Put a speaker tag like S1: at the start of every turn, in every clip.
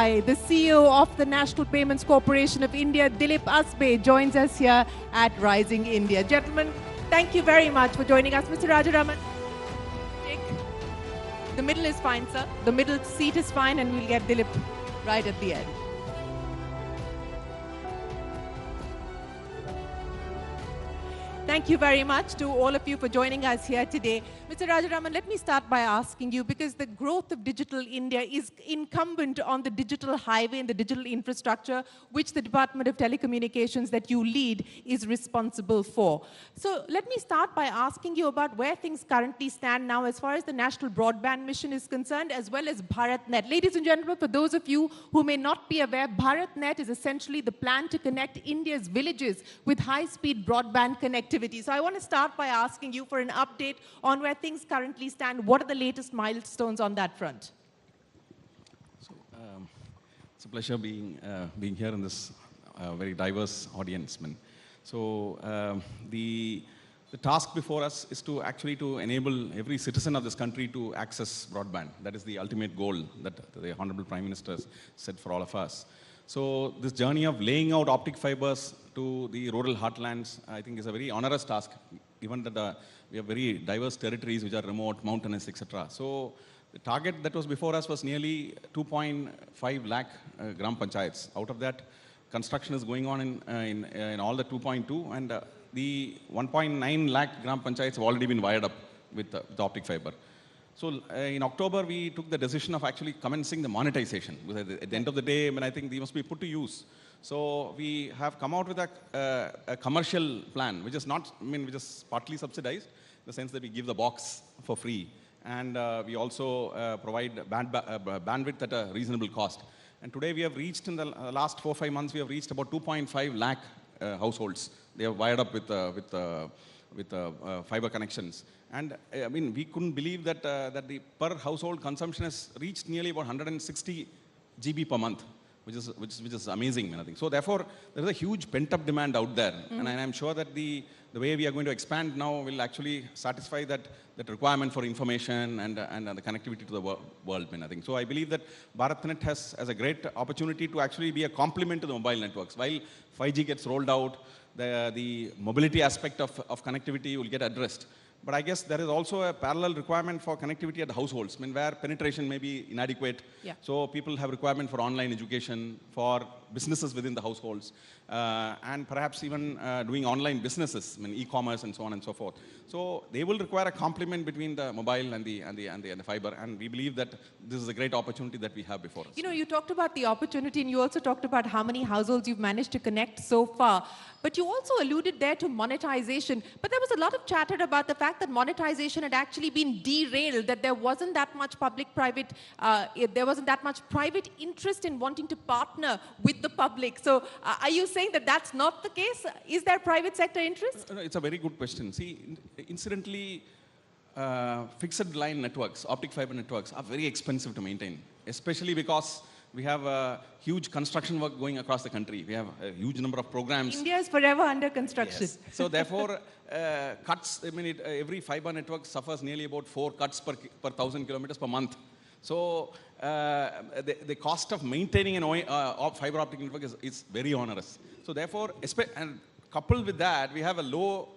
S1: UPI, the CEO of the National Payments Corporation of India, Dilip Asbe, joins us here at Rising India. Gentlemen, thank you very much for joining us. Mr. Rajaraman, the middle is fine, sir. The middle seat is fine, and we'll get Dilip right at the end. Thank you very much to all of you for joining us here today. Mr. Rajaraman, let me start by asking you, because the growth of digital India is incumbent on the digital highway and the digital infrastructure, which the Department of Telecommunications that you lead is responsible for. So let me start by asking you about where things currently stand now as far as the National Broadband Mission is concerned, as well as Bharatnet. Ladies and gentlemen, for those of you who may not be aware, Bharatnet is essentially the plan to connect India's villages with high-speed broadband connectivity. So I want to start by asking you for an update on where things currently stand. What are the latest milestones on that front?
S2: So, it's a pleasure being here in this very diverse audience. So the task before us is to actually enable every citizen of this country to access broadband. That is the ultimate goal that the Honorable Prime Minister set for all of us. So this journey of laying out optic fibers to the rural heartlands, I think, is a very onerous task, given that we have very diverse territories which are remote, mountainous, etc. So the target that was before us was nearly 2.5 lakh gram panchayats. Out of that, construction is going on in all the 2.2, and the 1.9 lakh gram panchayats have already been wired up with the optic fiber. So in October, we took the decision of actually commencing the monetization. At the end of the day, I think they must be put to use. So we have come out with a commercial plan, which is not, which is partly subsidized, in the sense that we give the box for free. And we also provide bandwidth at a reasonable cost. And today we have reached, in the last 4-5 months, we have reached about 2.5 lakh households. They are wired up with fiber connections. And we couldn't believe that the per household consumption has reached nearly about 160 GB per month, which is amazing, I think. So therefore, there is a huge pent-up demand out there, and I'm sure that the way we are going to expand now will actually satisfy that requirement for information and the connectivity to the world, I think. So I believe that Bharatnet has a great opportunity to actually be a complement to the mobile networks. While 5G gets rolled out, the mobility aspect of connectivity will get addressed. But I guess there is also a parallel requirement for connectivity at the households, where penetration may be inadequate. Yeah. So people have requirement for online education, for businesses within the households, and perhaps even doing online businesses, e-commerce and so on and so forth. So they will require a complement between the mobile and the fiber, and we believe that this is a great opportunity that we have before us.
S1: You talked about the opportunity, and you also talked about how many households you've managed to connect so far. But you also alluded there to monetization. But there was a lot of chatter about the fact that monetization had actually been derailed, that there wasn't that much public-private, there wasn't that much private interest in wanting to partner with the public. So are you saying that that's not the case? Is there private sector interest?
S2: No, it's a very good question. See, incidentally, fixed line networks, optic fiber networks, are very expensive to maintain, especially because we have a huge construction work going across the country. We have a huge number of programs.
S1: India is forever under construction.
S2: Yes. So therefore, cuts, every fiber network suffers nearly about 4 cuts per 1,000 kilometers per month. So the cost of maintaining an fiber optic network is very onerous. So therefore, and coupled with that, we have a low,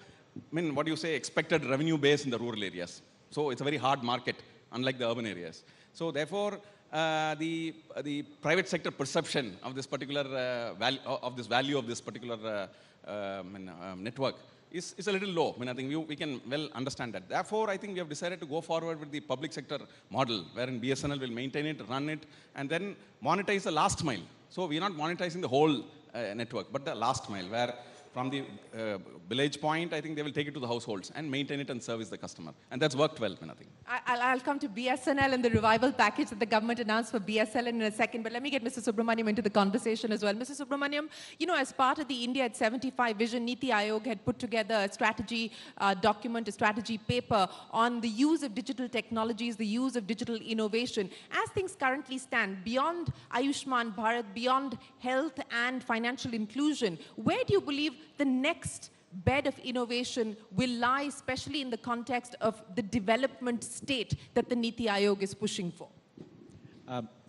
S2: expected revenue base in the rural areas. So it's a very hard market, unlike the urban areas. So therefore, the private sector perception of this particular value of this particular network is a little low. I think we can well understand that. Therefore, I think we have decided to go forward with the public sector model, wherein BSNL will maintain it, run it, and then monetize the last mile. So we are not monetizing the whole network, but the last mile, where from the village point, I think they will take it to the households and maintain it and service the customer. And that's worked well, I think.
S1: I'll come to BSNL and the revival package that the government announced for BSNL in a second, but let me get Mr. Subramaniam into the conversation as well. Mr. Subramaniam, as part of the India at 75 vision, Niti Aayog had put together a strategy document, a strategy paper on the use of digital technologies, the use of digital innovation. As things currently stand, beyond Ayushman Bharat, beyond health and financial inclusion, where do you believe the next bed of innovation will lie, especially in the context of the development state that the Niti Aayog is pushing for?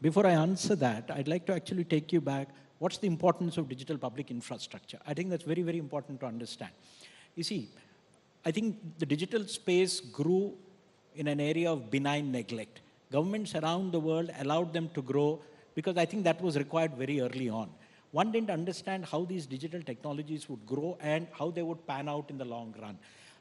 S3: Before I answer that, I'd like to actually take you back. What's the importance of digital public infrastructure? I think that's very, very important to understand. You see, I think the digital space grew in an area of benign neglect. Governments around the world allowed them to grow because I think that was required very early on. One didn't understand how these digital technologies would grow and how they would pan out in the long run.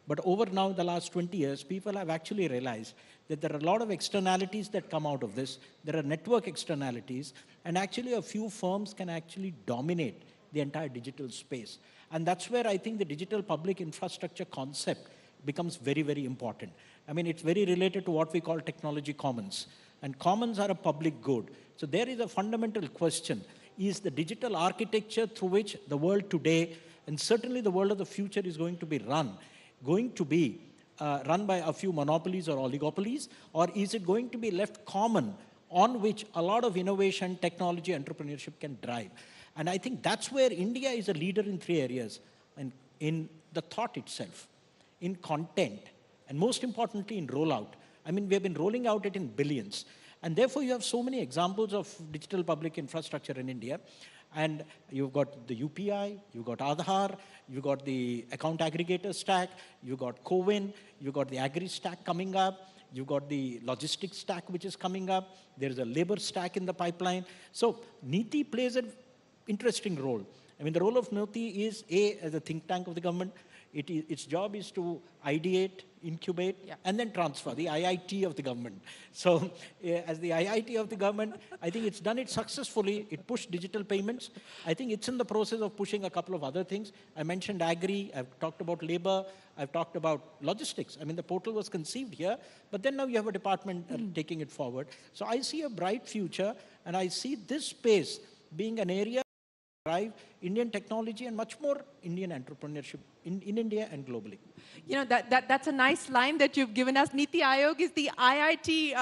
S3: But over now, the last 20 years, people have actually realized that there are a lot of externalities that come out of this. There are network externalities, and actually a few firms can actually dominate the entire digital space. And that's where I think the digital public infrastructure concept becomes very, very important. I mean, it's very related to what we call technology commons. And commons are a public good. So there is a fundamental question. Is the digital architecture through which the world today, and certainly the world of the future, is going to be run by a few monopolies or oligopolies, or is it going to be left common on which a lot of innovation, technology, entrepreneurship can drive? And I think that's where India is a leader in 3 areas, and in the thought itself, in content, and most importantly in rollout. I mean, we have been rolling out it in billions. And therefore, you have so many examples of digital public infrastructure in India. And you've got the UPI, you've got Aadhaar, you've got the account aggregator stack, you've got CoWIN, you've got the agri stack coming up, you've got the logistics stack which is coming up, there's a labor stack in the pipeline. So NITI plays an interesting role. I mean, the role of NITI is, as a think tank of the government, its job is to ideate, incubate, and then transfer, the IIT of the government. So as the IIT of the government, I think it's done it successfully. It pushed digital payments. I think it's in the process of pushing a couple of other things. I mentioned agri, I've talked about labor, I've talked about logistics. I mean, the portal was conceived here, but then now you have a department taking it forward. So I see a bright future, and I see this space being an area drive Indian technology and much more Indian entrepreneurship in India and globally.
S1: You know, that's a nice line that you've given us. Niti Aayog is the IIT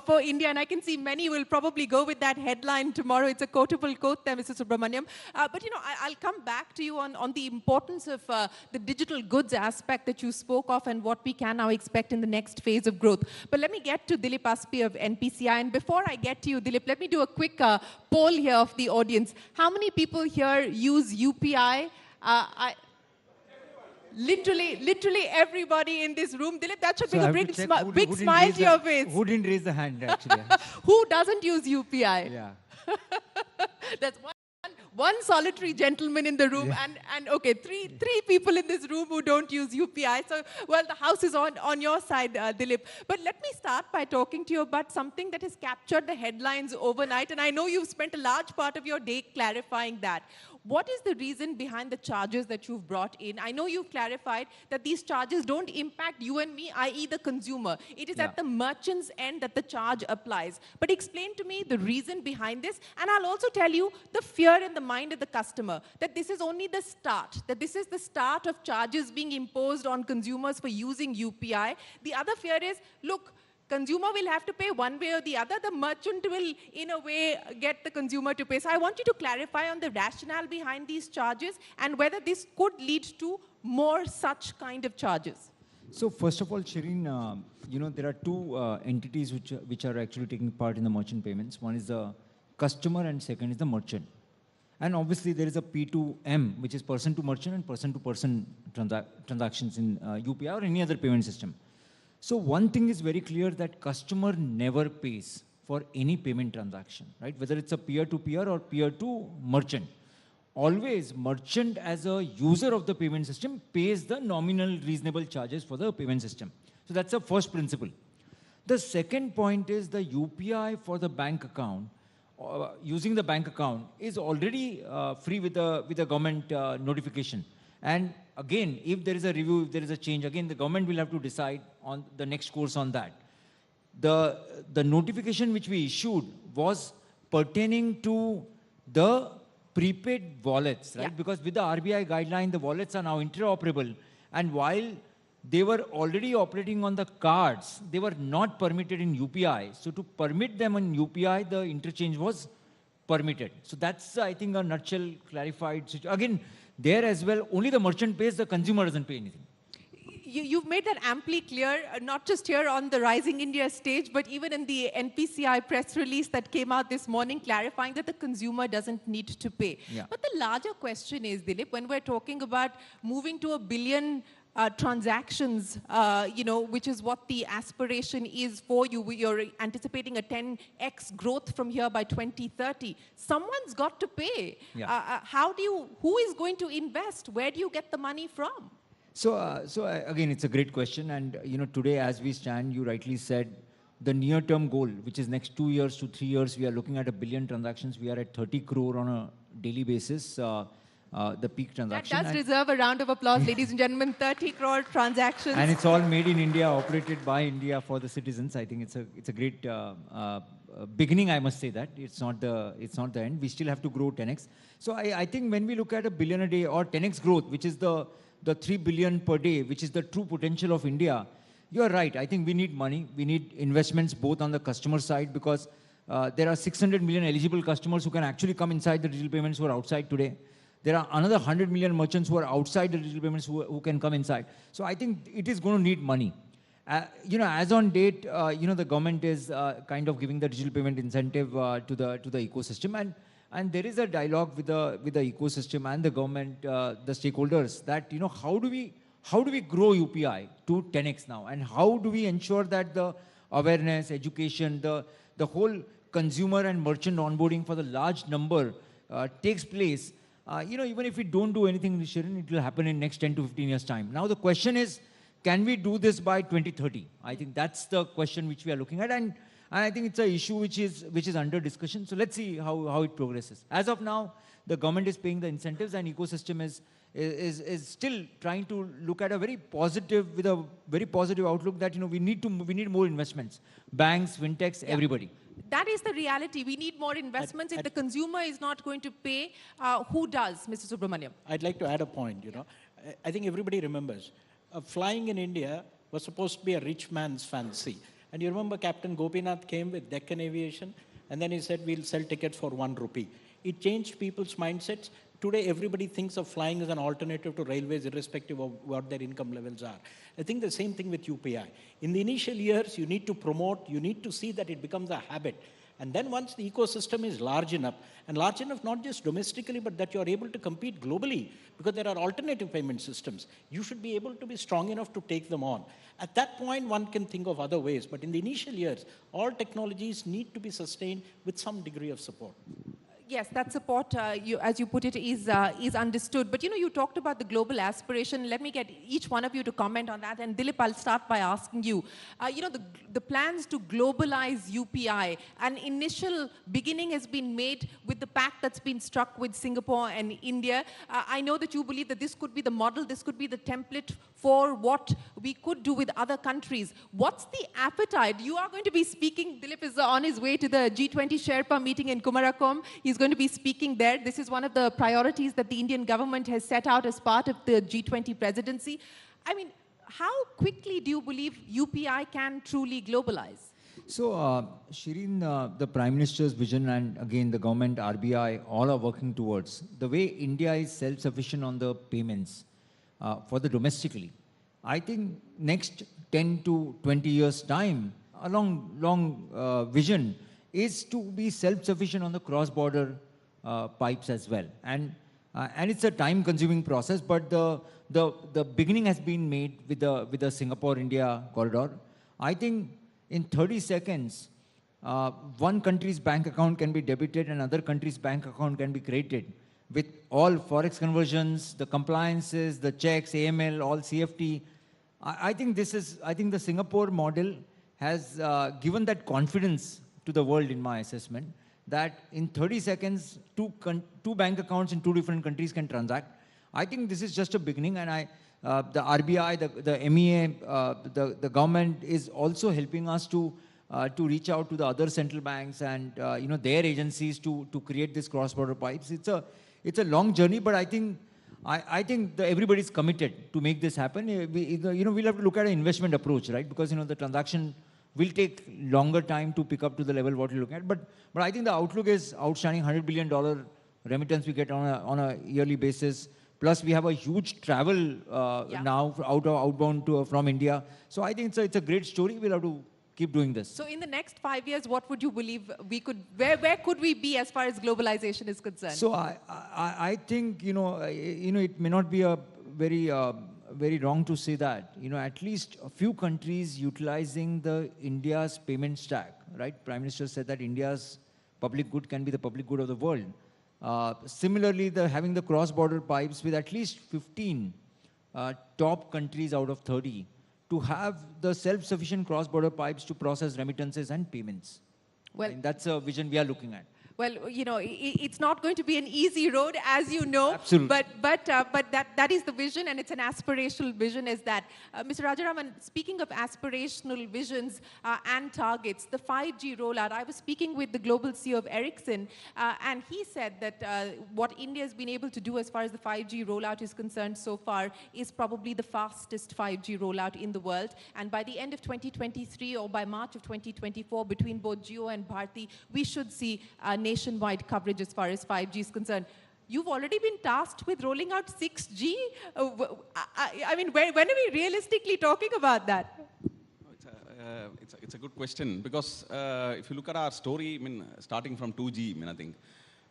S1: for India, and I can see many will probably go with that headline tomorrow. It's a quotable quote there, Mr. Subramaniam. But, you know, I'll come back to you on the importance of the digital goods aspect that you spoke of and what we can now expect in the next phase of growth. But let me get to Dilip Aspi of NPCI. And before I get to you, Dilip, let me do a quick poll here of the audience. How many people here use UPI? Literally everybody in this room. Dilip, that should
S4: So
S1: be
S4: I
S1: a
S4: have to check
S1: big smile to your face.
S4: Who didn't raise the hand, actually?
S1: Who doesn't use UPI?
S4: Yeah.
S1: That's one solitary gentleman in the room, and okay, three people in this room who don't use UPI. So, well, the house is on your side, Dilip. But let me start by talking to you about something that has captured the headlines overnight, and I know you've spent a large part of your day clarifying that. What is the reason behind the charges that you've brought in? I know you've clarified that these charges don't impact you and me, i.e. the consumer. It is at the merchant's end that the charge applies. But explain to me the reason behind this, and I'll also tell you the fear in the mind of the customer, that this is only the start, that this is the start of charges being imposed on consumers for using UPI. The other fear is, look, consumer will have to pay one way or the other. The merchant will, in a way, get the consumer to pay. So I want you to clarify on the rationale behind these charges and whether this could lead to more such kind of charges.
S4: So first of all, Shireen, you know, there are two entities which are actually taking part in the merchant payments. One is the customer and second is the merchant. And obviously there is a P2M, which is person to merchant and person to person transactions in UPI or any other payment system. So one thing is very clear, that customer never pays for any payment transaction, right? Whether it's a peer-to-peer or peer-to-merchant. Always merchant as a user of the payment system pays the nominal reasonable charges for the payment system. So that's the first principle. The second point is the UPI for the bank account, using the bank account is already free with the government notification. And again, if there is a review, if there is a change, again, the government will have to decide on the next course on that. The notification which we issued was pertaining to the prepaid wallets, right? Because with the RBI guideline, the wallets are now interoperable. And while they were already operating on the cards, they were not permitted in UPI. So to permit them in UPI, the interchange was permitted. So that's, I think, a nutshell clarified situation. Again, there as well, only the merchant pays, the consumer doesn't pay anything.
S1: you've made that amply clear, not just here on the Rising India stage, but even in the NPCI press release that came out this morning clarifying that the consumer doesn't need to pay.
S4: Yeah.
S1: But the larger question is, Dilip, when we're talking about moving to 1 billion transactions, which is what the aspiration is for you. You're anticipating a 10x growth from here by 2030. Someone's got to pay.
S4: Yeah.
S1: Who is going to invest? Where do you get the money from?
S4: So again, it's a great question. And, today as we stand, you rightly said, the near-term goal, which is next 2 years to 3 years, we are looking at 1 billion transactions. We are at 30 crore on a daily basis. The peak transaction.
S1: That does deserve a round of applause, ladies and gentlemen. 30 crore transactions.
S4: And it's all made in India, operated by India for the citizens. I think it's a great beginning, I must say that. It's not the end. We still have to grow 10x. So I think when we look at 1 billion a day or 10x growth, which is the 3 billion per day, which is the true potential of India, you're right. I think we need money. We need investments both on the customer side because there are 600 million eligible customers who can actually come inside the digital payments who are outside today. There are another 100 million merchants who are outside the digital payments who can come inside. So I think it is going to need money. As on date, the government is kind of giving the digital payment incentive to the ecosystem, and there is a dialogue with the ecosystem and the government, the stakeholders, that how do we grow UPI to 10x now, and how do we ensure that the awareness, education, the whole consumer and merchant onboarding for the large number takes place. Even if we don't do anything, Sharon, it will happen in next 10 to 15 years' time. Now the question is, can we do this by 2030? I think that's the question which we are looking at, and I think it's an issue which is under discussion. So let's see how it progresses. As of now, the government is paying the incentives, and ecosystem is still trying to look at with a very positive outlook that we need more investments, banks, fintechs, everybody.
S1: That is the reality. We need more investments. If the consumer is not going to pay, who does, Mr. Subramaniam?
S3: I'd like to add a point. I think everybody remembers flying in India was supposed to be a rich man's fancy. And you remember Captain Gopinath came with Deccan Aviation, and then he said, we'll sell tickets for 1 rupee. It changed people's mindsets. Today, everybody thinks of flying as an alternative to railways, irrespective of what their income levels are. I think the same thing with UPI. In the initial years, you need to promote, you need to see that it becomes a habit. And then once the ecosystem is large enough not just domestically, but that you're able to compete globally, because there are alternative payment systems, you should be able to be strong enough to take them on. At that point, one can think of other ways. But in the initial years, all technologies need to be sustained with some degree of support.
S1: Yes, that support, as you put it, is understood. But you talked about the global aspiration. Let me get each one of you to comment on that. And Dilip, I'll start by asking you. The plans to globalize UPI, an initial beginning has been made with the pact that's been struck with Singapore and India. I know that you believe that this could be the model, this could be the template for what we could do with other countries. What's the appetite? You are going to be speaking. Dilip is on his way to the G20 Sherpa meeting in Kumarakom. He's going to be speaking there. This is one of the priorities that the Indian government has set out as part of the G20 presidency. I mean, how quickly do you believe UPI can truly globalize?
S4: So, Shireen, the Prime Minister's vision and again the government, RBI, all are working towards the way India is self-sufficient on the payments for the domestically. I think next 10 to 20 years time, a long vision is to be self-sufficient on the cross-border pipes as well. And it's a time-consuming process, but the beginning has been made with the Singapore-India corridor. I think in 30 seconds, one country's bank account can be debited and another country's bank account can be credited with all forex conversions, the compliances, the checks, AML, all CFT. I think the Singapore model has given that confidence to the world, in my assessment, that in 30 seconds, two bank accounts in 2 different countries can transact. I think this is just a beginning, and the RBI, the MEA, the government is also helping us to reach out to the other central banks and their agencies to create this cross-border pipes. It's a long journey, but I think everybody is committed to make this happen. We'll have to look at an investment approach, right? Because the transaction will take longer time to pick up to the level what you're looking at. But I think the outlook is outstanding. $100 billion remittance we get on a yearly basis, Plus, we have a huge travel now outbound from India. So I think it's a great story. We'll have to keep doing this.
S1: So in the next 5 years, what would you believe we could, where could we be as far as globalization is concerned?
S4: So I think, it may not be a very wrong to say that, at least a few countries utilizing the India's payment stack, right? Prime Minister said that India's public good can be the public good of the world. Similarly, having the cross-border pipes with at least 15 top countries out of 30 to have the self-sufficient cross-border pipes to process remittances and payments. Well, and that's a vision we are looking at.
S1: Well, it's not going to be an easy road, as you know.
S4: Absolutely.
S1: But that is the vision, and it's an aspirational vision. Is that, Mr. Rajaraman? Speaking of aspirational visions and targets, the 5G rollout. I was speaking with the global CEO of Ericsson, and he said that what India has been able to do as far as the 5G rollout is concerned so far is probably the fastest 5G rollout in the world. And by the end of 2023 or by March of 2024, between both Jio and Bharti, we should see nationwide coverage as far as 5G is concerned. You've already been tasked with rolling out 6G. I mean, when are we realistically talking about that?
S2: It's a good question, because if you look at our story, starting from 2G, I think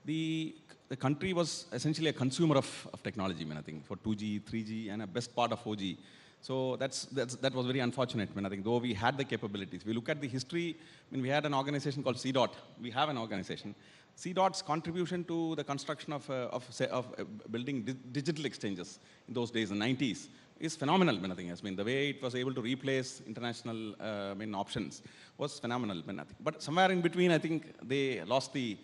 S2: the country was essentially a consumer of technology, I think, for 2G, 3G, and a best part of 4G. So that was very unfortunate. I think though we had the capabilities, we look at the history. We had an organization called CDOT. We have an organization. CDOT's contribution to the construction of building digital exchanges in those days, in the 90s, is phenomenal. I think the way it was able to replace international options was phenomenal. But somewhere in between, I think they lost the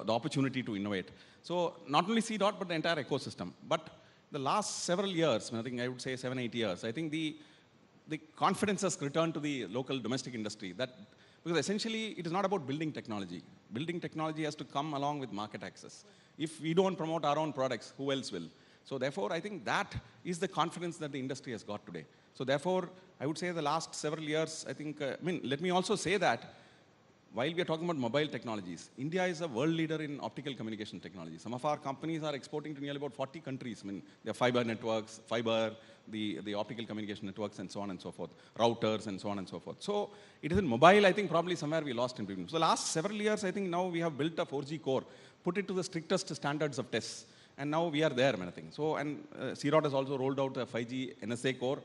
S2: opportunity to innovate. So not only CDOT, but the entire ecosystem. But the last several years, I would say 7-8 years, I think the confidence has returned to the local domestic industry. Because essentially, it is not about building technology. Building technology has to come along with market access. If we don't promote our own products, who else will? So therefore, I think that is the confidence that the industry has got today. So therefore, I would say the last several years, I think, let me also say that while we are talking about mobile technologies, India is a world leader in optical communication technology. Some of our companies are exporting to nearly about 40 countries. There are fiber networks, the optical communication networks, and so on and so forth, routers, and so on and so forth. So it is in mobile, I think, probably somewhere we lost in between. So the last several years, I think now we have built a 4G core, put it to the strictest standards of tests, and now we are there, I think. So, and CDOT has also rolled out a 5G NSA core.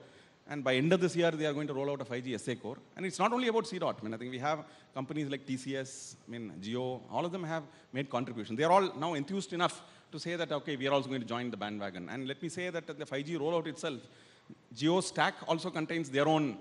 S2: And by end of this year, they are going to roll out a 5G SA core. And it's not only about CDOT. I think we have companies like TCS, Jio, all of them have made contributions. They are all now enthused enough to say that, okay, we are also going to join the bandwagon. And let me say that the 5G rollout itself, Jio stack also contains their own,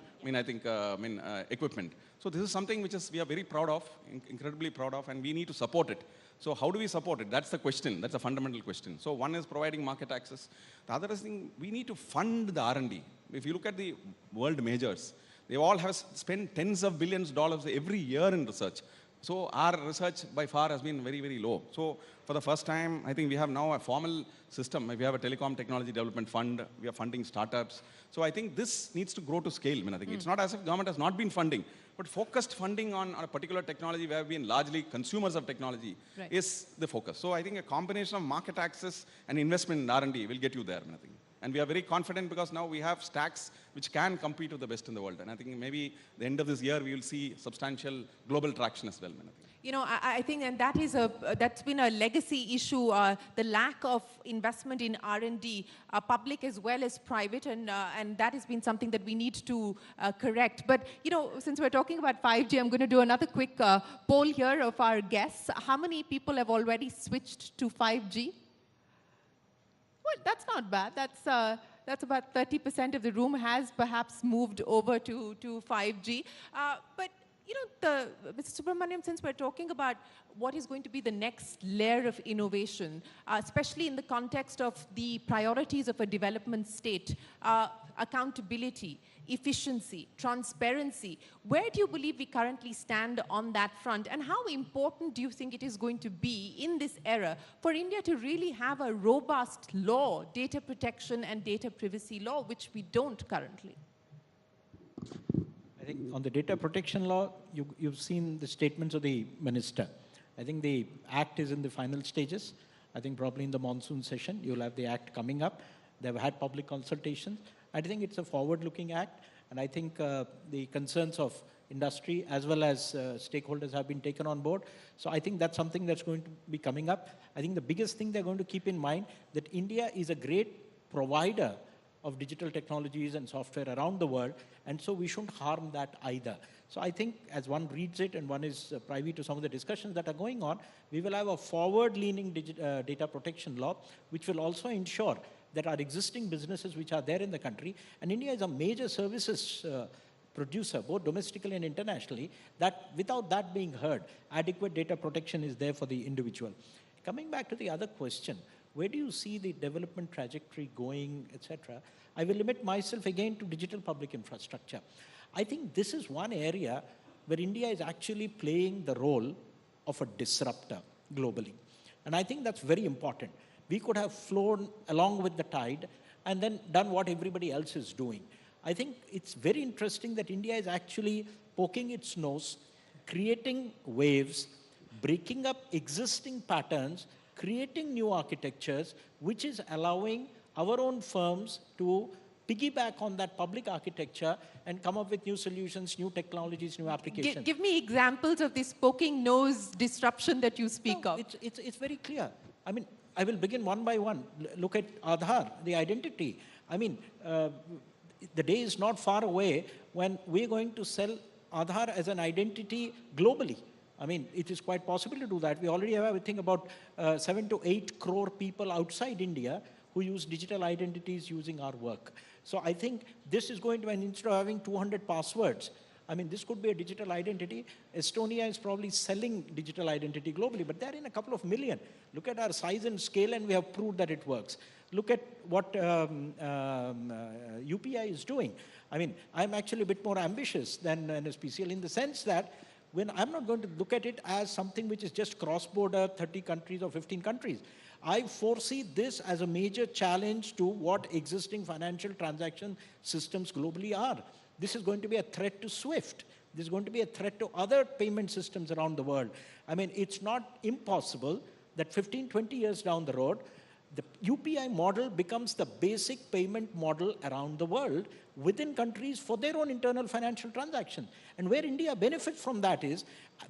S2: equipment. So this is something which we are very proud of, incredibly proud of, and we need to support it. So how do we support it? That's the question. That's a fundamental question. So one is providing market access. The other is we need to fund the R&D. If you look at the world majors, they all have spent tens of billions of dollars every year in research. So our research by far has been very, very low. So for the first time, I think we have now a formal system. We have a telecom technology development fund. We are funding startups. So I think this needs to grow to scale. I think it's not as if government has not been funding, but focused funding on a particular technology where we have been largely consumers of technology is the focus. So I think a combination of market access and investment in R&D will get you there. I think. And we are very confident because now we have stacks which can compete with the best in the world. And I think maybe the end of this year, we will see substantial global traction as well.
S1: I think, and that's been a legacy issue, the lack of investment in R&D, public as well as private, and that has been something that we need to correct. But, since we're talking about 5G, I'm going to do another quick poll here of our guests. How many people have already switched to 5G? Well, that's not bad. That's about 30% of the room has perhaps moved over to 5G. But Mr. Subramaniam, since we're talking about what is going to be the next layer of innovation, especially in the context of the priorities of a development state, accountability, efficiency, transparency, where do you believe we currently stand on that front? And how important do you think it is going to be in this era for India to really have a robust law, data protection and data privacy law, which we don't currently?
S3: I think on the data protection law, you've seen the statements of the minister. I think the act is in the final stages. I think probably in the monsoon session, you'll have the act coming up. They've had public consultations. I think it's a forward-looking act, and I think the concerns of industry as well as stakeholders have been taken on board. So I think that's something that's going to be coming up. I think the biggest thing they're going to keep in mind that India is a great provider of digital technologies and software around the world, and so we shouldn't harm that either. So I think as one reads it and one is privy to some of the discussions that are going on, we will have a forward-leaning data protection law, which will also ensure that our existing businesses which are there in the country, and India is a major services producer, both domestically and internationally, that without that being heard, adequate data protection is there for the individual. Coming back to the other question, where do you see the development trajectory going, etc.? I will limit myself again to digital public infrastructure. I think this is one area where India is actually playing the role of a disruptor globally. And I think that's very important. We could have flown along with the tide and then done what everybody else is doing. I think it's very interesting that India is actually poking its nose, creating waves, breaking up existing patterns, creating new architectures, which is allowing our own firms to piggyback on that public architecture and come up with new solutions, new technologies, new applications.
S1: Give me examples of this poking nose disruption that you speak of.
S3: It's very clear. I mean, I will begin one by one. Look at Aadhaar, the identity. I mean, the day is not far away when we're going to sell Aadhaar as an identity globally. I mean, it is quite possible to do that. We already have, I think, about 7 to 8 crore people outside India who use digital identities using our work. So I think this is going to, and instead of having 200 passwords, I mean, this could be a digital identity. Estonia is probably selling digital identity globally, but they're in a couple of million. Look at our size and scale, and we have proved that it works. Look at what UPI is doing. I mean, I'm actually a bit more ambitious than NSPCL in the sense that when I'm not going to look at it as something which is just cross-border, 30 countries or 15 countries. I foresee this as a major challenge to what existing financial transaction systems globally are. This is going to be a threat to SWIFT. This is going to be a threat to other payment systems around the world. I mean, it's not impossible that 15, 20 years down the road, the UPI model becomes the basic payment model around the world within countries for their own internal financial transactions. And where India benefits from that is,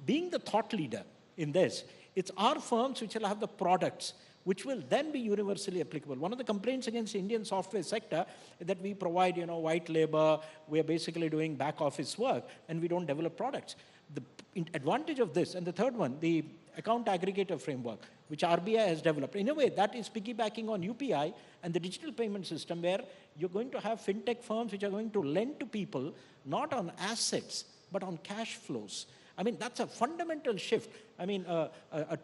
S3: being the thought leader in this, it's our firms which will have the products which will then be universally applicable. One of the complaints against the Indian software sector is that we provide, white labor, we're basically doing back office work, and we don't develop products. The advantage of this, and the third one, the account aggregator framework, which RBI has developed. In a way, that is piggybacking on UPI and the digital payment system where you're going to have fintech firms which are going to lend to people, not on assets, but on cash flows. I mean, that's a fundamental shift. I mean, a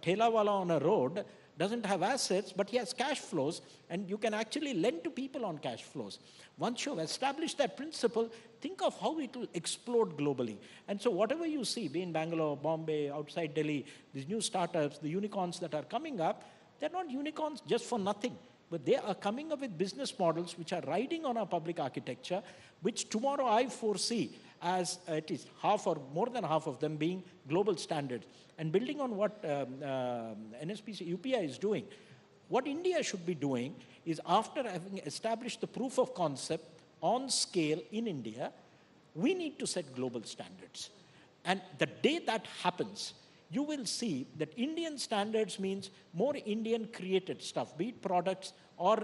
S3: thelawala on a road doesn't have assets, but he has cash flows, and you can actually lend to people on cash flows. Once you've established that principle, think of how it will explode globally. And so whatever you see, be in Bangalore, Bombay, outside Delhi, these new startups, the unicorns that are coming up, they're not unicorns just for nothing, but they are coming up with business models which are riding on our public architecture, which tomorrow I foresee as at least half or more than half of them being global standards. And building on what NSPC UPI is doing, what India should be doing is, after having established the proof of concept on scale in India, we need to set global standards. And the day that happens, you will see that Indian standards means more Indian created stuff, be it products or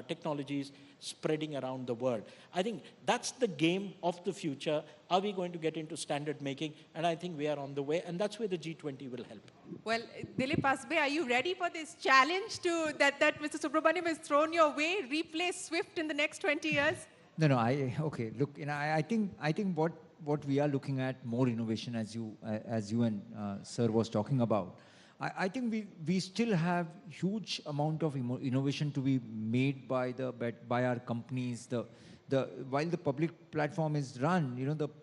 S3: technologies spreading around the world. I think that's the game of the future. Are we going to get into standard making? And I think we are on the way, and that's where the G20 will help.
S1: Well, Dilip Asbe, are you ready for this challenge that Mr. Subramaniam has thrown your way? Replace SWIFT in the next 20 years?
S4: No, okay. Look, I think what we are looking at, more innovation, as you and Sir was talking about. I think we still have huge amount of innovation to be made by our companies. While the public platform is run,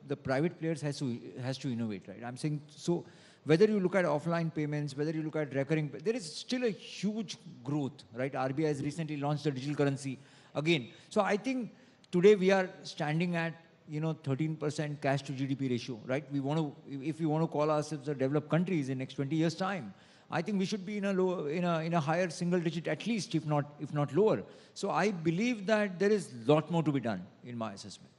S4: the private players has to innovate, right? I'm saying, so whether you look at offline payments, whether you look at recurring, there is still a huge growth, right? RBI has recently launched the digital currency again. So I think today we are standing at 13% cash to GDP ratio, right? If we want to call ourselves a developed countries in next 20 years' time, I think we should be in a higher single digit at least, if not lower. So I believe that there is a lot more to be done in my assessment.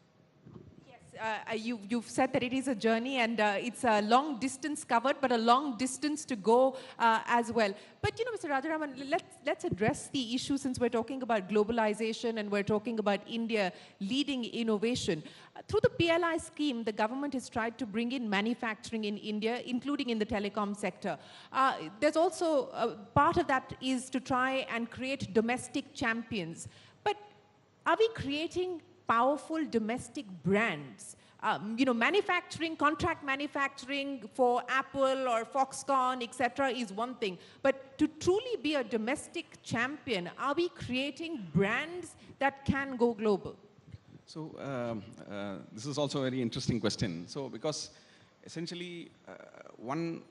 S1: You've said that it is a journey and it's a long distance covered, but a long distance to go as well. But, Mr. Rajaraman, let's address the issue since we're talking about globalization and we're talking about India leading innovation. Through the PLI scheme, the government has tried to bring in manufacturing in India, including in the telecom sector. There's also part of that is to try and create domestic champions. But are we creating powerful domestic brands? Manufacturing, contract manufacturing for Apple or Foxconn, etc., is one thing. But to truly be a domestic champion, are we creating brands that can go global?
S2: So this is also a very interesting question. So because essentially one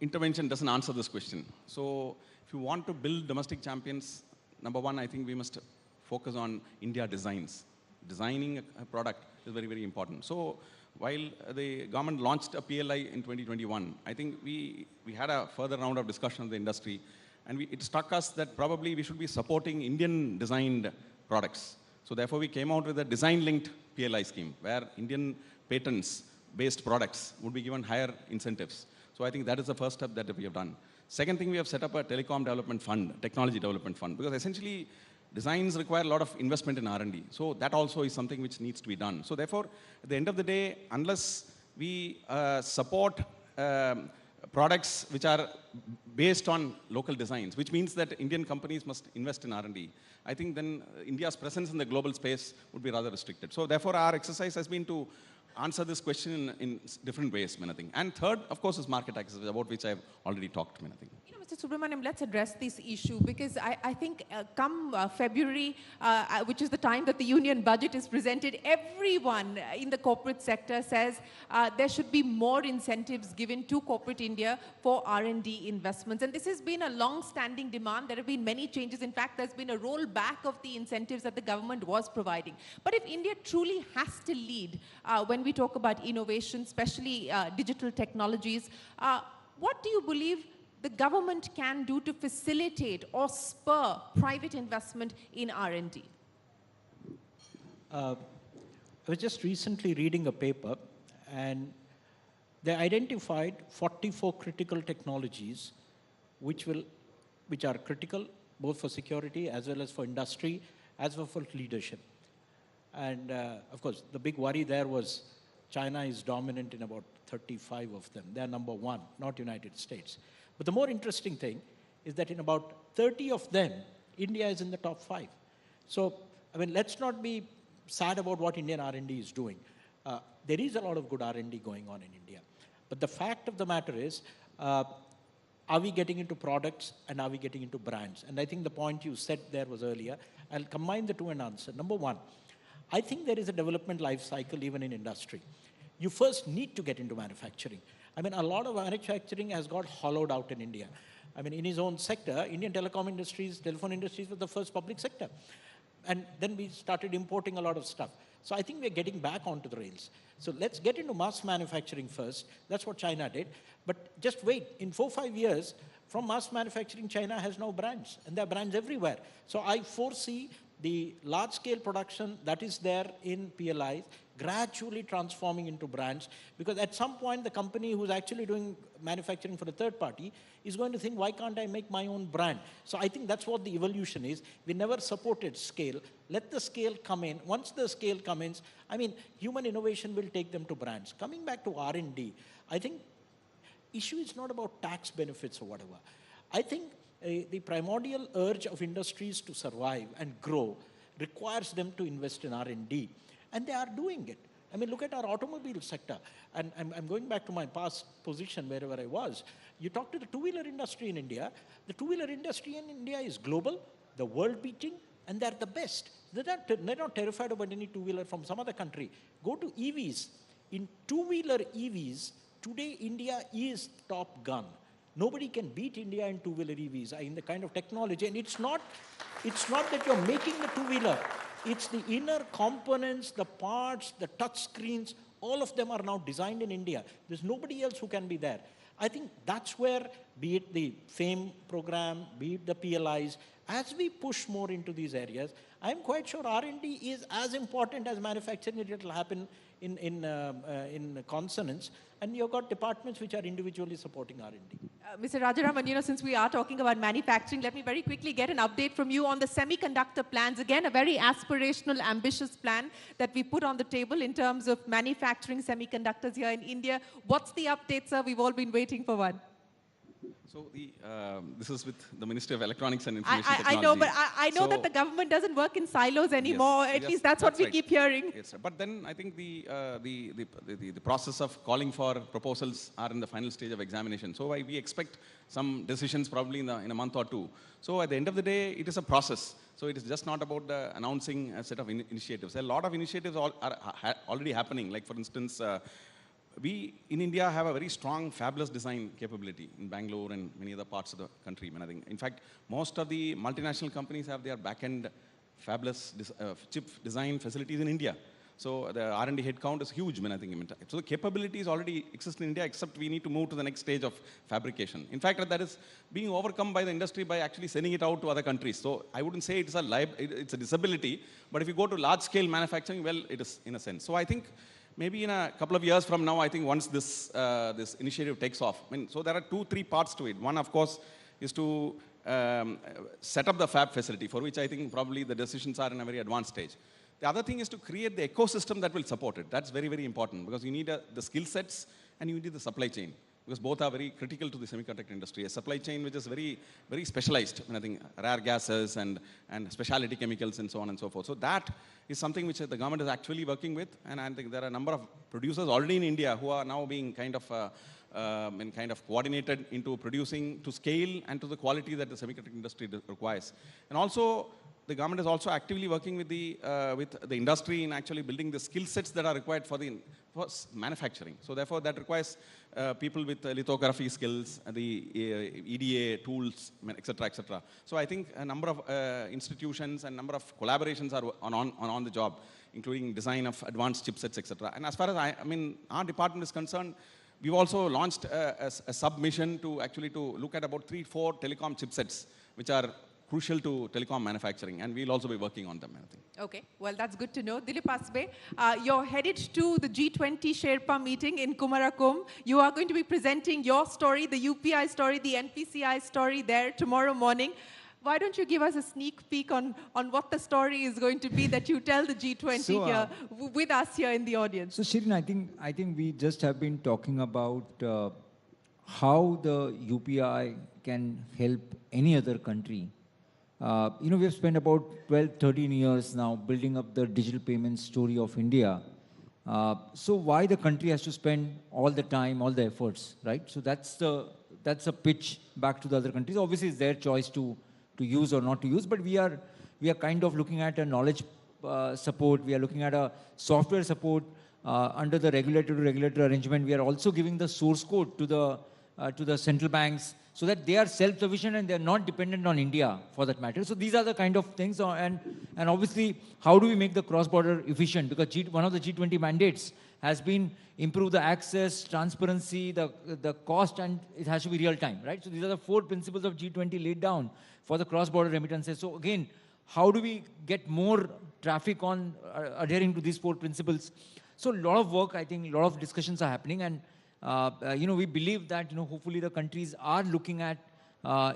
S2: intervention doesn't answer this question. So if you want to build domestic champions, number one, I think we must focus on India designs. Designing a product is very, very important. So while the government launched a PLI in 2021, I think we had a further round of discussion with the industry, and it struck us that probably we should be supporting Indian designed products. So therefore we came out with a design-linked PLI scheme where Indian patents-based products would be given higher incentives. So I think that is the first step that we have done. Second thing, we have set up a telecom development fund, technology development fund, because essentially designs require a lot of investment in R&D. So that also is something which needs to be done. So therefore, at the end of the day, unless we support products which are based on local designs, which means that Indian companies must invest in R&D, I think then India's presence in the global space would be rather restricted. So therefore, our exercise has been to answer this question in different ways, I think. And third, of course, is market access, about which I've already talked, I think.
S1: Mr. Subramaniam, let's address this issue because I think come February, which is the time that the union budget is presented, everyone in the corporate sector says there should be more incentives given to corporate India for R&D investments. And this has been a long-standing demand. There have been many changes. In fact, there's been a rollback of the incentives that the government was providing. But if India truly has to lead when we talk about innovation, especially digital technologies, what do you believe the government can do to facilitate or spur private investment in R&D?
S3: I was just recently reading a paper, and they identified 44 critical technologies which are critical both for security as well as for industry, as well for leadership. And of course, the big worry there was China is dominant in about 35 of them. They're number one, not United States. But the more interesting thing is that in about 30 of them, India is in the top 5. So, I mean, let's not be sad about what Indian R&D is doing. There is a lot of good R&D going on in India. But the fact of the matter is, are we getting into products and are we getting into brands? And I think the point you said there was earlier. I'll combine the two and answer. Number one, I think there is a development life cycle even in industry. You first need to get into manufacturing. I mean, a lot of manufacturing has got hollowed out in India. I mean, in his own sector, Indian telephone industries was the first public sector. And then we started importing a lot of stuff. So I think we're getting back onto the rails. So let's get into mass manufacturing first. That's what China did. But just wait, in 4-5 years, from mass manufacturing, China has now brands. And there are brands everywhere. So I foresee the large-scale production that is there in PLIs gradually transforming into brands, because at some point the company who's actually doing manufacturing for a third party is going to think, why can't I make my own brand? So I think that's what the evolution is. We never supported scale. Let the scale come in. Once the scale comes in, I mean, human innovation will take them to brands. Coming back to R&D, I think issue is not about tax benefits or whatever. I think the primordial urge of industries to survive and grow requires them to invest in R&D. And they are doing it. I mean, look at our automobile sector. And I'm going back to my past position wherever I was. You talk to the two-wheeler industry in India. The two-wheeler industry in India is global, the world-beating, and they're the best. They're not terrified about any two-wheeler from some other country. Go to EVs. In two-wheeler EVs, today India is top gun. Nobody can beat India in two-wheeler EVs in the kind of technology. And it's not that you're making the two-wheeler. It's the inner components, the parts, the touch screens, all of them are now designed in India. There's nobody else who can be there. I think that's where, be it the FAME program, be it the PLIs, as we push more into these areas, I'm quite sure R&D is as important as manufacturing. It will happen in consonance, and you've got departments which are individually supporting R&D.
S1: Mr. Rajaraman, you know, since we are talking about manufacturing, let me very quickly get an update from you on the semiconductor plans. Again, a very aspirational, ambitious plan that we put on the table in terms of manufacturing semiconductors here in India. What's the update, sir? We've all been waiting for one.
S2: So this is with the Ministry of Electronics and Information Technology.
S1: I know, but I know that the government doesn't work in silos anymore.
S2: Yes,
S1: At least that's what we
S2: right.
S1: keep hearing.
S2: Yes, but then I think the process of calling for proposals are in the final stage of examination. So we expect some decisions probably in a month or two. So at the end of the day, it is a process. So it is just not about announcing a set of initiatives. A lot of initiatives are already happening. Like for instance, we in India have a very strong fabless design capability in Bangalore and many other parts of the country. I think, in fact, most of the multinational companies have their back-end fabless chip design facilities in India. So the R&D headcount is huge. I think, so the capabilities already exist in India, except we need to move to the next stage of fabrication. In fact, that is being overcome by the industry by actually sending it out to other countries. So I wouldn't say it's a disability, but if you go to large-scale manufacturing, well, it is in a sense. So I think maybe in a couple of years from now, I think once this initiative takes off, so there are 2-3 parts to it. One, of course, is to set up the fab facility, for which I think probably the decisions are in a very advanced stage. The other thing is to create the ecosystem that will support it. That's very, very important, because you need the skill sets and you need the supply chain, because both are very critical to the semiconductor industry. A supply chain which is very, very specialized, I think rare gases and specialty chemicals and so on and so forth. So that is something which the government is actually working with, and I think there are a number of producers already in India who are now being kind of coordinated into producing to scale and to the quality that the semiconductor industry requires. And also, the government is also actively working with the industry in actually building the skill sets that are required for manufacturing. So therefore, that requires people with lithography skills, the EDA tools, etc., etc. So I think a number of institutions and number of collaborations are on the job, including design of advanced chipsets, etc. And as far as our department is concerned, we've also launched a sub-mission to look at about 3-4 telecom chipsets, which are crucial to telecom manufacturing, and we'll also be working on them, I think.
S1: Okay, well, that's good to know. Dilip Asbe, you're headed to the G20 Sherpa meeting in Kumarakom. You are going to be presenting your story, the UPI story, the NPCI story there tomorrow morning. Why don't you give us a sneak peek on what the story is going to be that you tell the G20 here with us here in the audience?
S4: So Shirin, I think we just have been talking about how the UPI can help any other country. We have spent about 12-13 years now building up the digital payment story of India. So why the country has to spend all the time, all the efforts, right? So that's a pitch back to the other countries. Obviously, it's their choice to use or not to use, but we are kind of looking at a knowledge support. We are looking at a software support under the regulator-to-regulator arrangement. We are also giving the source code to the central banks, so that they are self-sufficient and they are not dependent on India for that matter. So these are the kind of things, and obviously, how do we make the cross-border efficient? Because one of the G20 mandates has been improve the access, transparency, the cost, and it has to be real-time, right? So these are the 4 principles of G20 laid down for the cross-border remittances. So again, how do we get more traffic on adhering to these 4 principles? So a lot of work, I think, a lot of discussions are happening, and we believe that hopefully the countries are looking at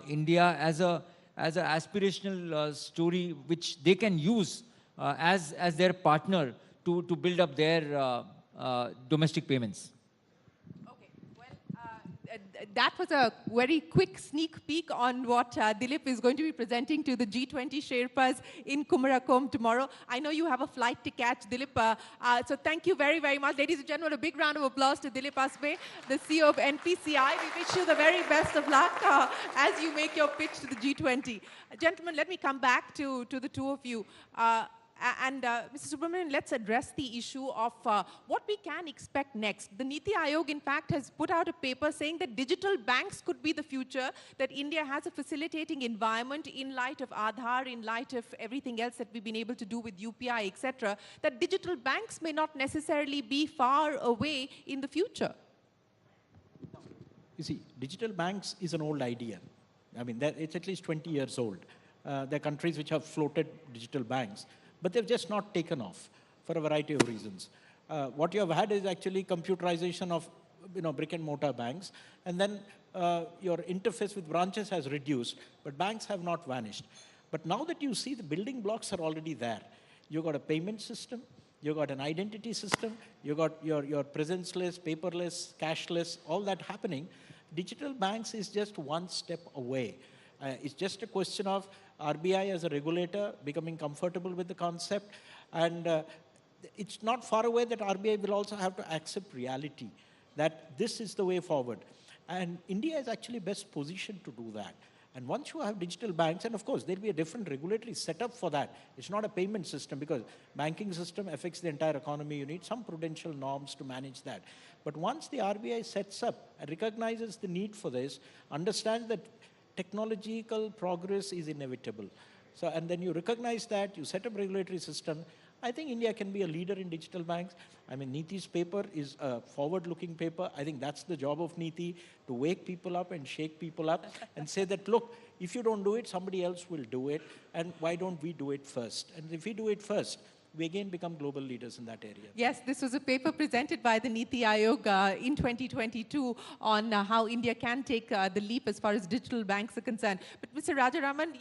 S4: India as an aspirational story which they can use as their partner to build up their domestic payments.
S1: Okay, well, that was a very quick sneak peek on what Dilip is going to be presenting to the G20 Sherpas in Kumarakom tomorrow. I know you have a flight to catch, Dilip. So thank you very, very much. Ladies and gentlemen, a big round of applause to Dilip Asbe, the CEO of NPCI. We wish you the very best of luck as you make your pitch to the G20. Gentlemen, let me come back to the two of you. Mr. Subramanian, let's address the issue of what we can expect next. The Niti Aayog, in fact, has put out a paper saying that digital banks could be the future, that India has a facilitating environment in light of Aadhaar, in light of everything else that we've been able to do with UPI, etc., that digital banks may not necessarily be far away in the future.
S3: You see, digital banks is an old idea. I mean, it's at least 20 years old. There are countries which have floated digital banks, but they've just not taken off for a variety of reasons. What you have had is actually computerization of brick and mortar banks, and then your interface with branches has reduced, but banks have not vanished. But now that you see the building blocks are already there, you've got a payment system, you've got an identity system, you've got your presence-less, paperless, cashless, all that happening. Digital banks is just one step away. It's just a question of RBI as a regulator becoming comfortable with the concept, and it's not far away that RBI will also have to accept reality, that this is the way forward. And India is actually best positioned to do that. And once you have digital banks, and of course, there'll be a different regulatory setup for that. It's not a payment system because banking system affects the entire economy. You need some prudential norms to manage that. But once the RBI sets up and recognizes the need for this, understands that technological progress is inevitable. So, and then you recognize that, you set up regulatory system, I think India can be a leader in digital banks. I mean, Niti's paper is a forward-looking paper. I think that's the job of Niti, to wake people up and shake people up and say that, look, if you don't do it, somebody else will do it, and why don't we do it first? And if we do it first, we again become global leaders in that area.
S1: Yes, this was a paper presented by the Niti Aayog in 2022 on how India can take the leap as far as digital banks are concerned. But Mr. Rajaraman,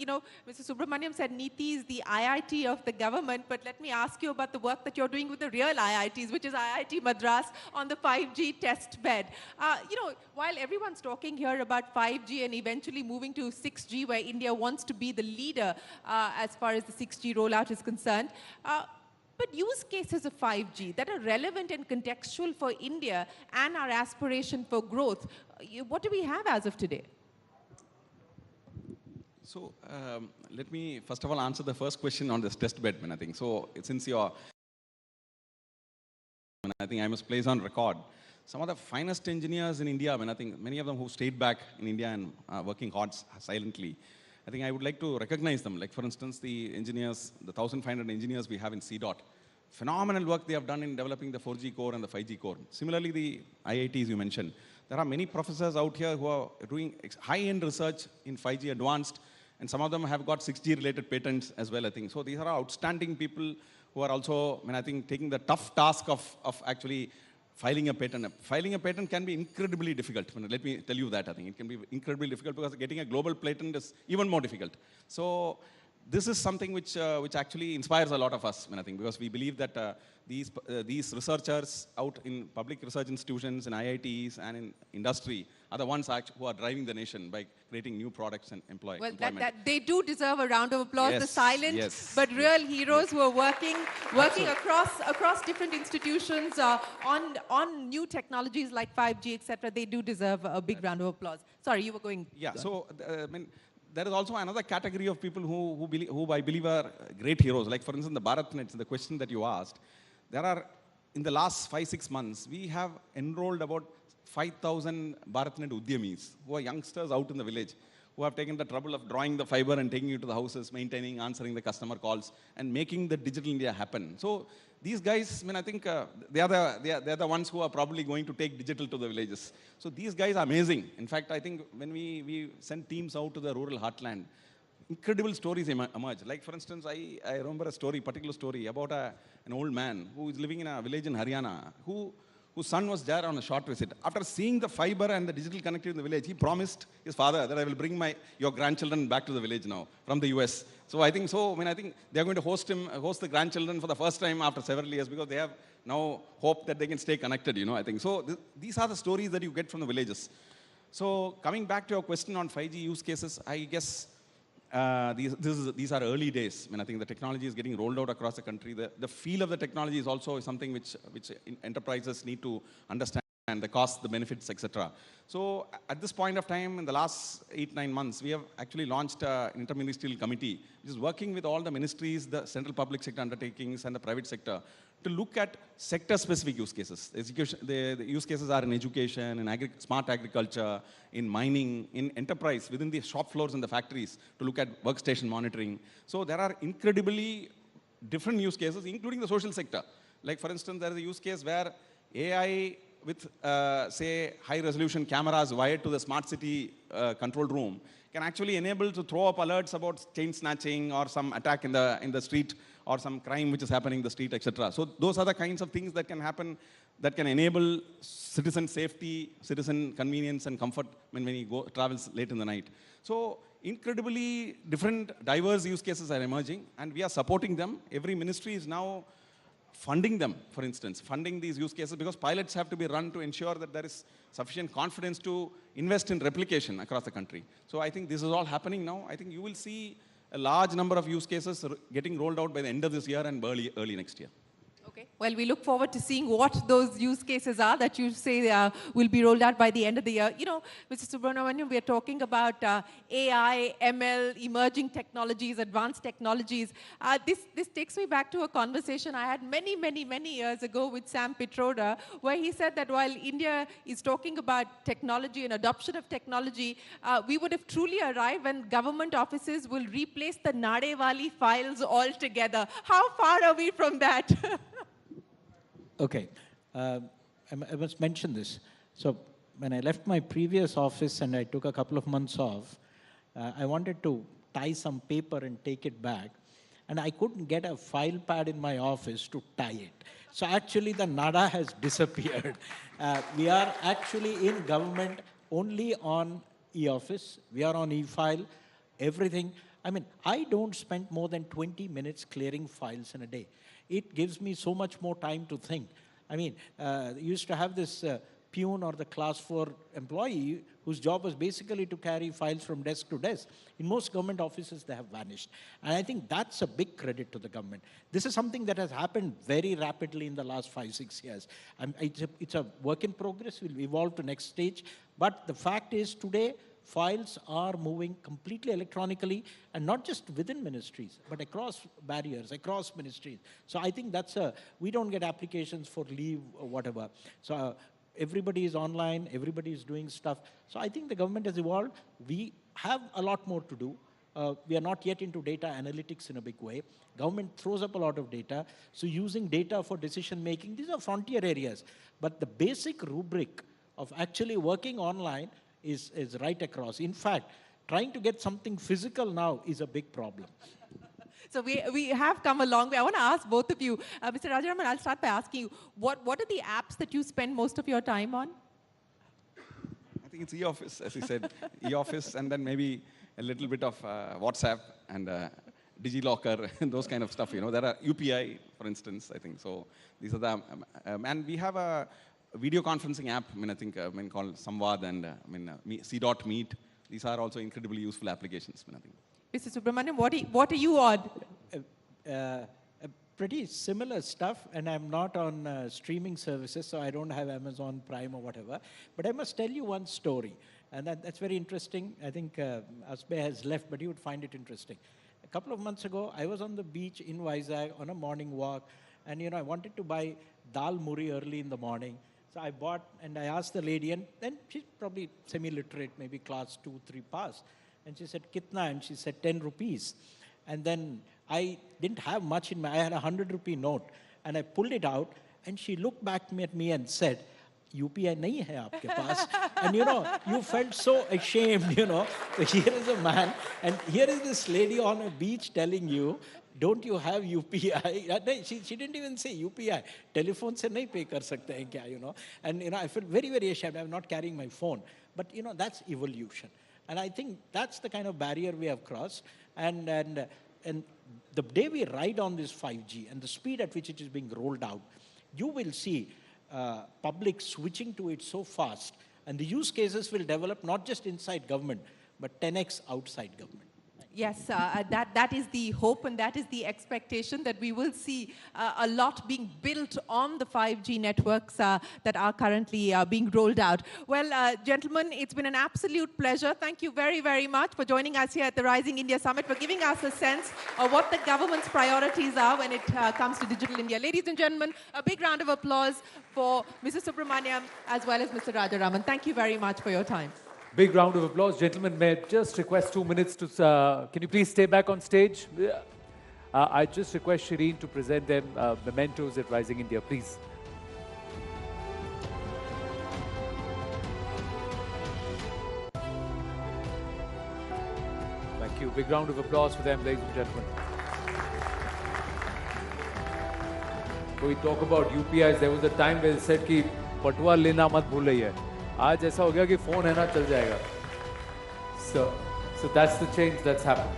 S1: Mr. Subramaniam said Niti is the IIT of the government, but let me ask you about the work that you're doing with the real IITs, which is IIT Madras on the 5G test bed. While everyone's talking here about 5G and eventually moving to 6G, where India wants to be the leader as far as the 6G rollout is concerned, but use cases of 5G that are relevant and contextual for India and our aspiration for growth, what do we have as of today?
S2: So let me first of all answer the first question on this test bed, I think. So since I think I must place on record some of the finest engineers in India, I think many of them who stayed back in India and working hard silently. I think I would like to recognize them. Like, for instance, the engineers, the 1,500 engineers we have in CDOT. Phenomenal work they have done in developing the 4G core and the 5G core. Similarly, the IITs you mentioned. There are many professors out here who are doing high-end research in 5G advanced, and some of them have got 6G-related patents as well, I think. So these are outstanding people who are also, I think, taking the tough task of actually filing a patent. Filing a patent can be incredibly difficult. Let me tell you that, I think. It can be incredibly difficult because getting a global patent is even more difficult. So this is something which actually inspires a lot of us, I think, because we believe that these researchers out in public research institutions, in IITs and in industry are the ones who are driving the nation by creating new products and employment.
S1: Well, they do deserve a round of applause.
S2: Yes,
S1: the silent but real heroes who are working across different institutions on new technologies like 5G, etc. They do deserve a big round of applause. Sorry, you were going.
S2: Yeah. So there is also another category of people who I believe are great heroes. Like, for instance, the Bharatnet, the question that you asked. There are, in the last 5-6 months, we have enrolled about 5,000 Bharatnet Udyamis, who are youngsters out in the village, who have taken the trouble of drawing the fiber and taking it to the houses, maintaining, answering the customer calls, and making the digital India happen. So these guys, I think they are the ones who are probably going to take digital to the villages. So these guys are amazing. In fact, I think when we send teams out to the rural heartland, incredible stories emerge. Like, for instance, I remember a particular story about an old man who is living in a village in Haryana, whose son was there on a short visit. After seeing the fiber and the digital connectivity in the village, he promised his father that I will bring your grandchildren back to the village now from the US. So I think they are going to host the grandchildren for the first time after several years, because they have now hope that they can stay connected, I think. So these are the stories that you get from the villages. So coming back to your question on 5G use cases, I guess these are early days. I think the technology is getting rolled out across the country. The feel of the technology is also something which enterprises need to understand, the costs, the benefits, etc. So at this point of time, in the last 8-9 months, we have actually launched an interministerial committee, which is working with all the ministries, the central public sector undertakings, and the private sector to look at sector-specific use cases. The use cases are in education, in smart agriculture, in mining, in enterprise, within the shop floors and the factories, to look at workstation monitoring. So there are incredibly different use cases, including the social sector. Like, for instance, there is a use case where AI with, say, high-resolution cameras wired to the smart city control room, can actually enable to throw up alerts about chain snatching or some attack in the street or some crime which is happening in the street, etc. So those are the kinds of things that can happen that can enable citizen safety, citizen convenience and comfort when he travels late in the night. So incredibly different, diverse use cases are emerging, and we are supporting them. Every ministry is now funding them, for instance, funding these use cases, because pilots have to be run to ensure that there is sufficient confidence to invest in replication across the country. So I think this is all happening now. I think you will see a large number of use cases getting rolled out by the end of this year and early next year.
S1: Okay. Well, we look forward to seeing what those use cases are that you say will be rolled out by the end of the year. You know, Mr. Subramaniam, we are talking about AI, ML, emerging technologies, advanced technologies. This takes me back to a conversation I had many years ago with Sam Pitroda, where he said that while India is talking about technology and adoption of technology, we would have truly arrived when government offices will replace the Nadewali files altogether. How far are we from that?
S3: Okay, I must mention this. So when I left my previous office and I took a couple of months off, I wanted to tie some paper and take it back. And I couldn't get a file pad in my office to tie it. So actually the NADA has disappeared. We are actually in government only on e-office. We are on e-file, everything. I mean, I don't spend more than 20 minutes clearing files in a day. It gives me so much more time to think. I mean, used to have this peon or the class 4 employee whose job was basically to carry files from desk to desk. In most government offices, they have vanished. And I think that's a big credit to the government. This is something that has happened very rapidly in the last 5-6 years. It's a work in progress. We'll evolve to next stage. But the fact is today, files are moving completely electronically, and not just within ministries, but across barriers, across ministries. So I think that's we don't get applications for leave or whatever. So everybody is online, everybody is doing stuff. So I think the government has evolved. We have a lot more to do. We are not yet into data analytics in a big way. Government throws up a lot of data. So using data for decision making, these are frontier areas. But the basic rubric of actually working online is right across. In fact, trying to get something physical now is a big problem.
S1: So we have come a long way. I want to ask both of you. Mr. Rajaraman, I'll start by asking you, what are the apps that you spend most of your time on?
S2: I think it's e-office, as you said. E-office, and then maybe a little bit of WhatsApp and DigiLocker and those kind of stuff. You know, there are UPI, for instance, I think. So these are the, and we have a video conferencing app, I think called Samvad and C.Meet. These are also incredibly useful applications, I think.
S1: Mr. Subramaniam, what are you on?
S3: Pretty similar stuff, and I'm not on streaming services, so I don't have Amazon Prime or whatever. But I must tell you one story, and that's very interesting. I think Asbe has left, but you would find it interesting. A couple of months ago, I was on the beach in Vizag on a morning walk, and I wanted to buy dal muri early in the morning. So I bought, and I asked the lady, and then she's probably semi-literate, maybe class 2, 3 pass. And she said, "Kitna?" And she said, 10 rupees. And then I didn't have much in I had a 100 rupee note. And I pulled it out, and she looked back at me and said, UPI nahi hai aapke paas. And you felt so ashamed, Here is a man, and here is this lady on a beach telling you, don't you have UPI? She didn't even say UPI. Telephone se nahi pay kar sakte hain kya, And, I felt very, very ashamed. I'm not carrying my phone. But, that's evolution. And I think that's the kind of barrier we have crossed. And the day we ride on this 5G and the speed at which it is being rolled out, you will see public switching to it so fast. And the use cases will develop not just inside government, but 10x outside government.
S1: Yes, that is the hope and that is the expectation that we will see a lot being built on the 5G networks that are currently being rolled out. Well, gentlemen, it's been an absolute pleasure. Thank you very, very much for joining us here at the Rising India Summit, for giving us a sense of what the government's priorities are when it comes to Digital India. Ladies and gentlemen, a big round of applause for Mr. Subramaniam as well as Mr. Rajaraman. Thank you very much for your time.
S5: Big round of applause. Gentlemen, may I just request 2 minutes to, can you please stay back on stage? I just request Shireen to present them mementos at Rising India, please. Big round of applause for them, ladies and gentlemen. When we talk about UPIs, there was a time where they said कि पटुआ लेना मत भूलिए. आज ऐसा हो गया कि phone है ना चल जाएगा. So that's the change that's happened.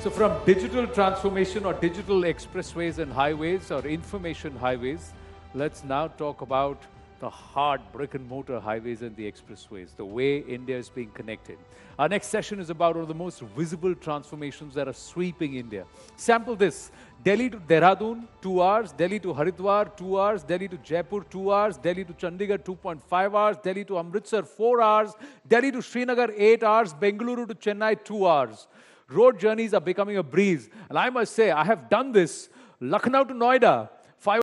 S5: So from digital transformation or digital expressways and highways or information highways, let's now talk about the hard brick and mortar highways and the expressways, the way India is being connected. Our next session is about one of the most visible transformations that are sweeping India. Sample this. Delhi to Dehradun, 2 hours. Delhi to Haridwar, 2 hours. Delhi to Jaipur, 2 hours. Delhi to Chandigarh, 2.5 hours. Delhi to Amritsar, 4 hours. Delhi to Srinagar, 8 hours. Bengaluru to Chennai, 2 hours. Road journeys are becoming a breeze. And I must say, I have done this. Lucknow to Noida,